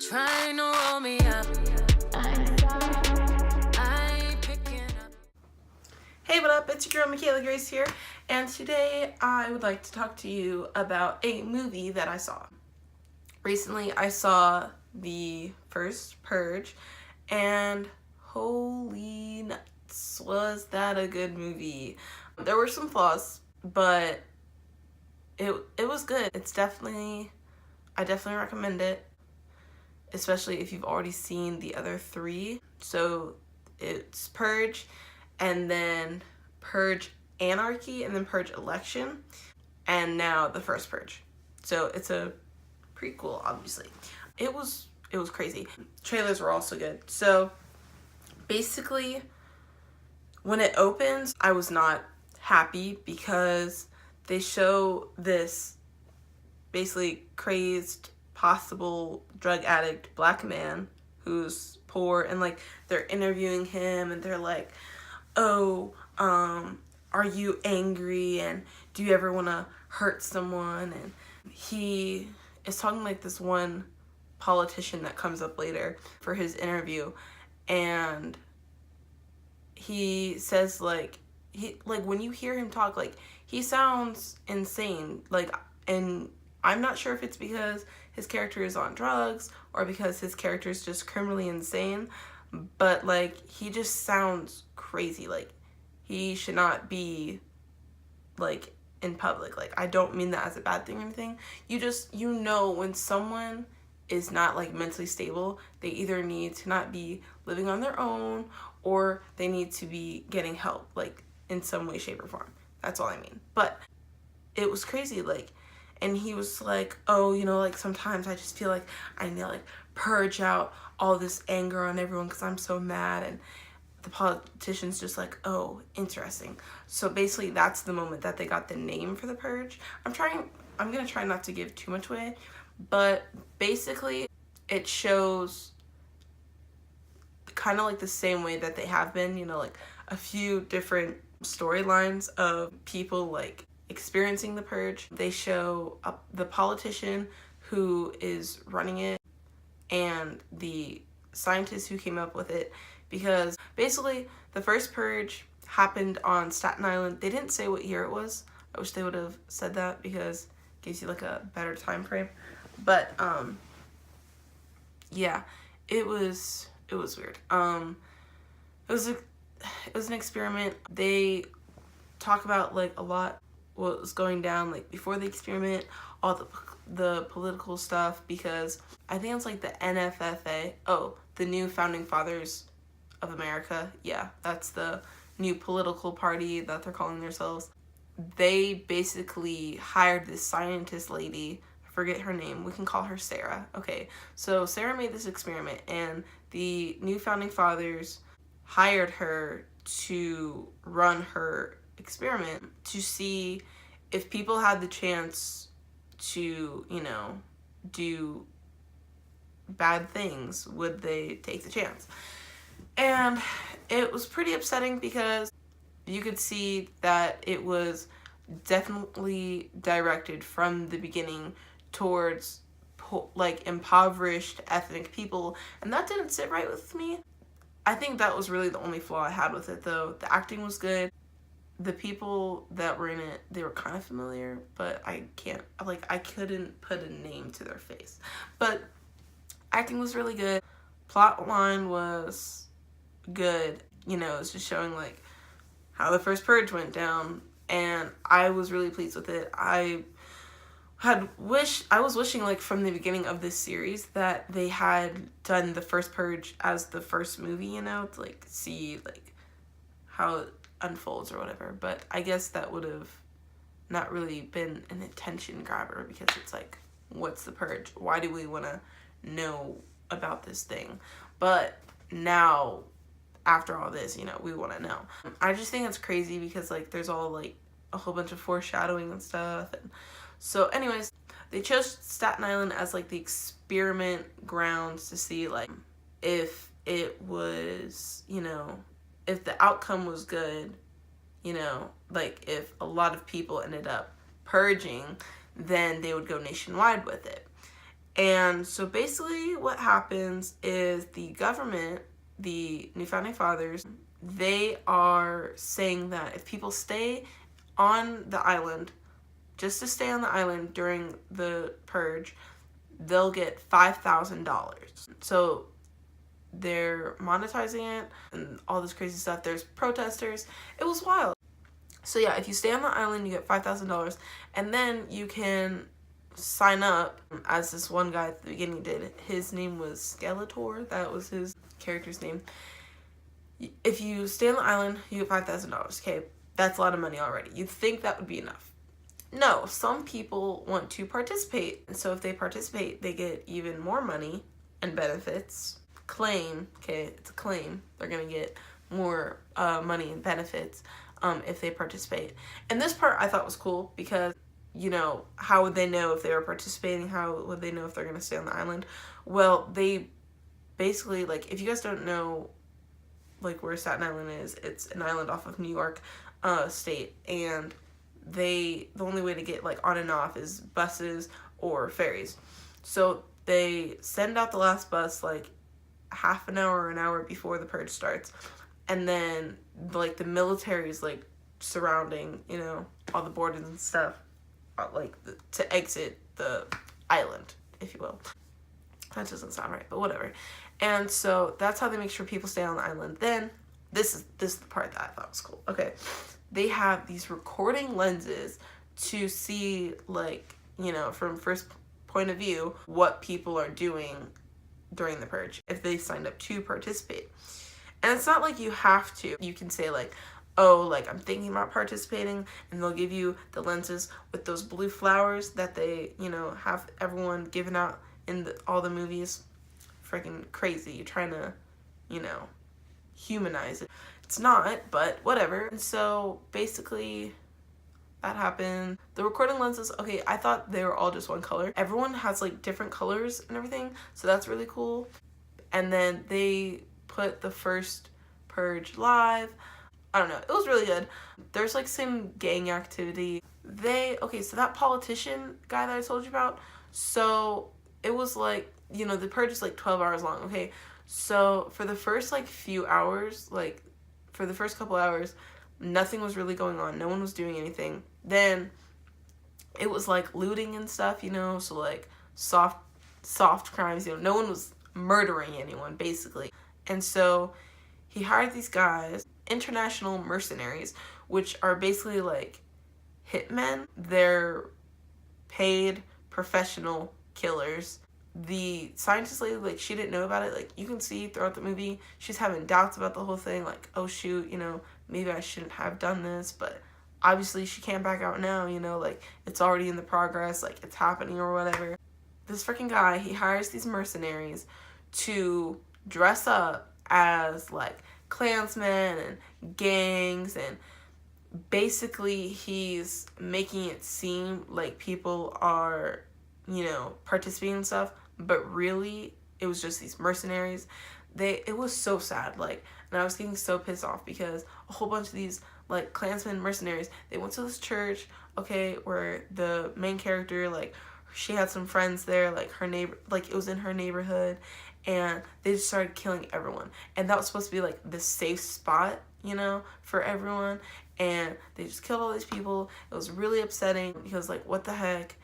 Trying to roll me up. I ain't picking up. Hey, what up? It's your girl McCayla Grace here, and today I would like to talk to you about a movie that I saw. Recently, I saw the first Purge, and holy nuts, was that a good movie. There were some flaws, but it was good. I definitely recommend it, especially if you've already seen the other three. So it's Purge, and then Purge Anarchy, and then Purge Election, and now the first Purge. So it's a prequel, obviously. It was crazy. Trailers were also good. So basically, when it opens, I was not happy because they show this basically crazed, possible drug addict black man who's poor, and like they're interviewing him, and they're like, oh, are you angry, and do you ever want to hurt someone? And he is talking like this one politician that comes up later for his interview, and he says like when you hear him talk, like he sounds insane, like, and I'm not sure if it's because his character is on drugs or because his character is just criminally insane, but like he just sounds crazy. Like he should not be like in public. Like I don't mean that as a bad thing or anything. You know when someone is not like mentally stable, they either need to not be living on their own or they need to be getting help, like in some way, shape, or form. That's all I mean. But it was crazy, like, and he was like, oh, you know, like sometimes I just feel like I need to like purge out all this anger on everyone because I'm so mad. And the politician's just like, oh, interesting. So basically that's the moment that they got the name for the Purge. I'm gonna try not to give too much away, but basically it shows kind of like the same way that they have been, you know, like a few different storylines of people like experiencing the Purge. They show the politician who is running it and the scientists who came up with it, because basically the first Purge happened on Staten Island. They didn't say what year it was. I wish they would have said that because it gives you like a better time frame. But yeah, it was weird. It was an experiment. They talk about like a lot what was going down like before the experiment, all the political stuff, because I think it's like the NFFA, the New Founding Fathers of America. Yeah, that's the new political party that they're calling themselves. They basically hired this scientist lady, I forget her name, we can call her Sarah. Okay, so Sarah made this experiment, and the New Founding Fathers hired her to run her experiment to see if people had the chance to, you know, do bad things, would they take the chance? And it was pretty upsetting because you could see that it was definitely directed from the beginning towards like impoverished ethnic people, and that didn't sit right with me. I think that was really the only flaw I had with it, though. The acting was good. The people that were in it, they were kind of familiar, but I couldn't put a name to their face. But acting was really good. Plot line was good. You know, it's just showing like how the first Purge went down, and I was really pleased with it. I was wishing like from the beginning of this series that they had done the first Purge as the first movie, you know, to like see like how it unfolds or whatever. But I guess that would have not really been an attention grabber, because it's like, what's the Purge? Why do we want to know about this thing? But now, after all this, you know, we want to know. I just think it's crazy because like there's all like a whole bunch of foreshadowing and stuff. And so anyways, they chose Staten Island as like the experiment grounds to see like if it was, you know, if the outcome was good, you know, like if a lot of people ended up purging, then they would go nationwide with it. And so basically what happens is the government, the New Founding Fathers, they are saying that if people stay on the island, just to stay on the island during the purge, they'll get $5,000. So they're monetizing it and all this crazy stuff. There's protesters. It was wild. So yeah, if you stay on the island, you get $5,000, and then you can sign up as this one guy at the beginning did. His name was Skeletor. That was his character's name. If you stay on the island, you get $5,000. Okay, that's a lot of money already. You'd think that would be enough. No, some people want to participate. And so if they participate, they get even more money and benefits. Claim, okay, it's a claim. They're going to get more money and benefits if they participate. And this part I thought was cool because, you know, how would they know if they were participating? How would they know if they're going to stay on the island? Well, they basically, like, if you guys don't know, like, where Staten Island is, it's an island off of New York state, and the only way to get, like, on and off is buses or ferries. So they send out the last bus, like, half an hour or an hour before the purge starts, and then, like, the military is, like, surrounding, you know, all the borders and stuff, like, to exit the island, if you will. That doesn't sound right, but whatever. And so that's how they make sure people stay on the island. Then this is the part that I thought was cool. Okay, they have these recording lenses to see, like, you know, from first point of view, what people are doing during the purge if they signed up to participate. And it's not like you have to. You can say, like, oh, like, I'm thinking about participating, and they'll give you the lenses with those blue flowers that they, you know, have everyone giving out in all the movies. Freaking crazy. You're trying to, you know, humanize it. It's not, but whatever. And so basically that happened. The recording lenses, okay, I thought they were all just one color. Everyone has, like, different colors and everything, so that's really cool. And then they put the first purge live. I don't know, it was really good. There's, like, some gang activity. Okay, so that politician guy that I told you about, so it was like, you know, the purge is like 12 hours long, okay? So for the first, like, few hours, like, for the first couple hours, nothing was really going on. No one was doing anything. Then it was, like, looting and stuff, you know, so, like, soft crimes, you know, no one was murdering anyone, basically. And so he hired these guys, international mercenaries, which are basically, like, hitmen. They're paid professional killers. The scientist lady, like, she didn't know about it. Like, you can see throughout the movie, she's having doubts about the whole thing. Like, oh, shoot, you know, maybe I shouldn't have done this. But obviously she can't back out now, you know, like, it's already in the progress. Like, it's happening or whatever. This freaking guy, he hires these mercenaries to dress up as, like, Klansmen and gangs, and basically he's making it seem like people are, you know, participating in stuff, but really it was just these mercenaries. It was so sad, like, and I was getting so pissed off because a whole bunch of these, like, Klansmen mercenaries, they went to this church, okay, where the main character, like, she had some friends there, like, her neighbor, like, it was in her neighborhood, and they just started killing everyone. And that was supposed to be, like, the safe spot, you know, for everyone, and they just killed all these people. It was really upsetting because, like, what the heck?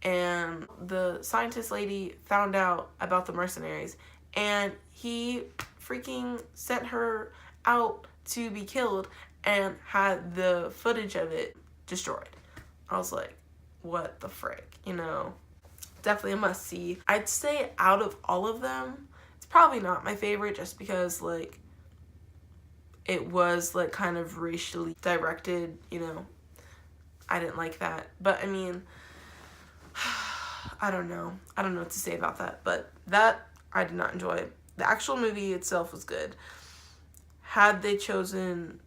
And the scientist lady found out about the mercenaries, and he freaking sent her out to be killed and had the footage of it destroyed. I was like, what the frick, you know? Definitely a must-see. I'd say out of all of them, it's probably not my favorite just because, like, it was, like, kind of racially directed, you know? I didn't like that. But, I mean, I don't know. I don't know what to say about that. But that, I did not enjoy. The actual movie itself was good. Had they chosen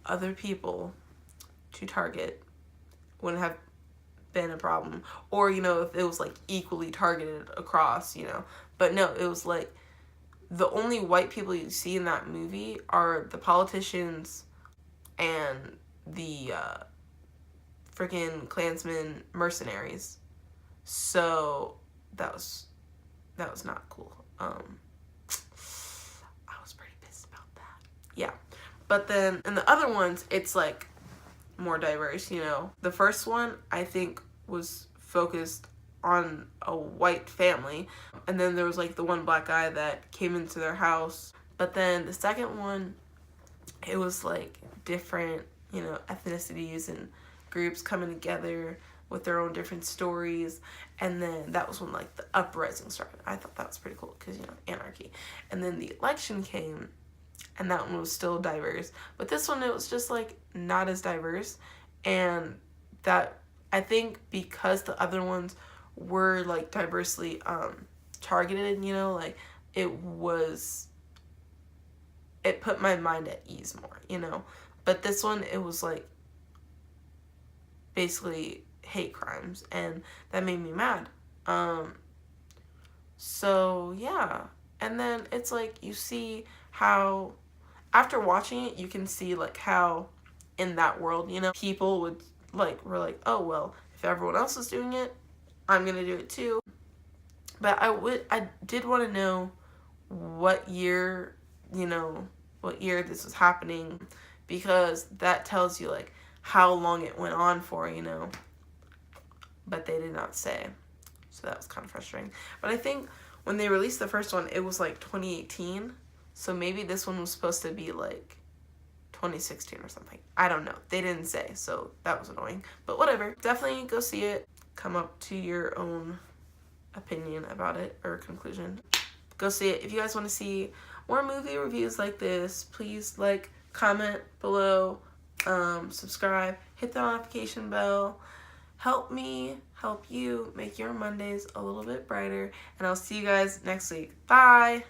other people to target, wouldn't have been a problem. Or, you know, if it was, like, equally targeted across, you know. But no, it was, like, the only white people you see in that movie are the politicians and the freaking Klansmen mercenaries. So that was that was not cool. I was pretty pissed about that. Yeah. But then in the other ones, it's like more diverse, you know. The first one, I think, was focused on a white family, and then there was like the one black guy that came into their house. But then the second one, it was like different, you know, ethnicities and groups coming together with their own different stories. And then that was when like the uprising started. I thought that was pretty cool because, you know, anarchy. And then the election came, and that one was still diverse. But this one, it was just like not as diverse. And that, I think, because the other ones were like diversely targeted, you know, like it put my mind at ease more, you know. But this one, it was like basically hate crimes, and that made me mad. So yeah. And then it's like you see how after watching it, you can see like how in that world, you know, people would like were like, oh well, if everyone else is doing it, I'm gonna do it too. But I did want to know what year, you know, what year this was happening, because that tells you like how long it went on for, you know. But they did not say. So that was kind of frustrating. But I think when they released the first one, it was like 2018. So maybe this one was supposed to be like 2016 or something. I don't know. They didn't say, so that was annoying. But whatever. Definitely go see it. Come up to your own opinion about it or conclusion. Go see it. If you guys want to see more movie reviews like this, please like, comment below, subscribe, hit the notification bell. Help me help you make your Mondays a little bit brighter, and I'll see you guys next week. Bye!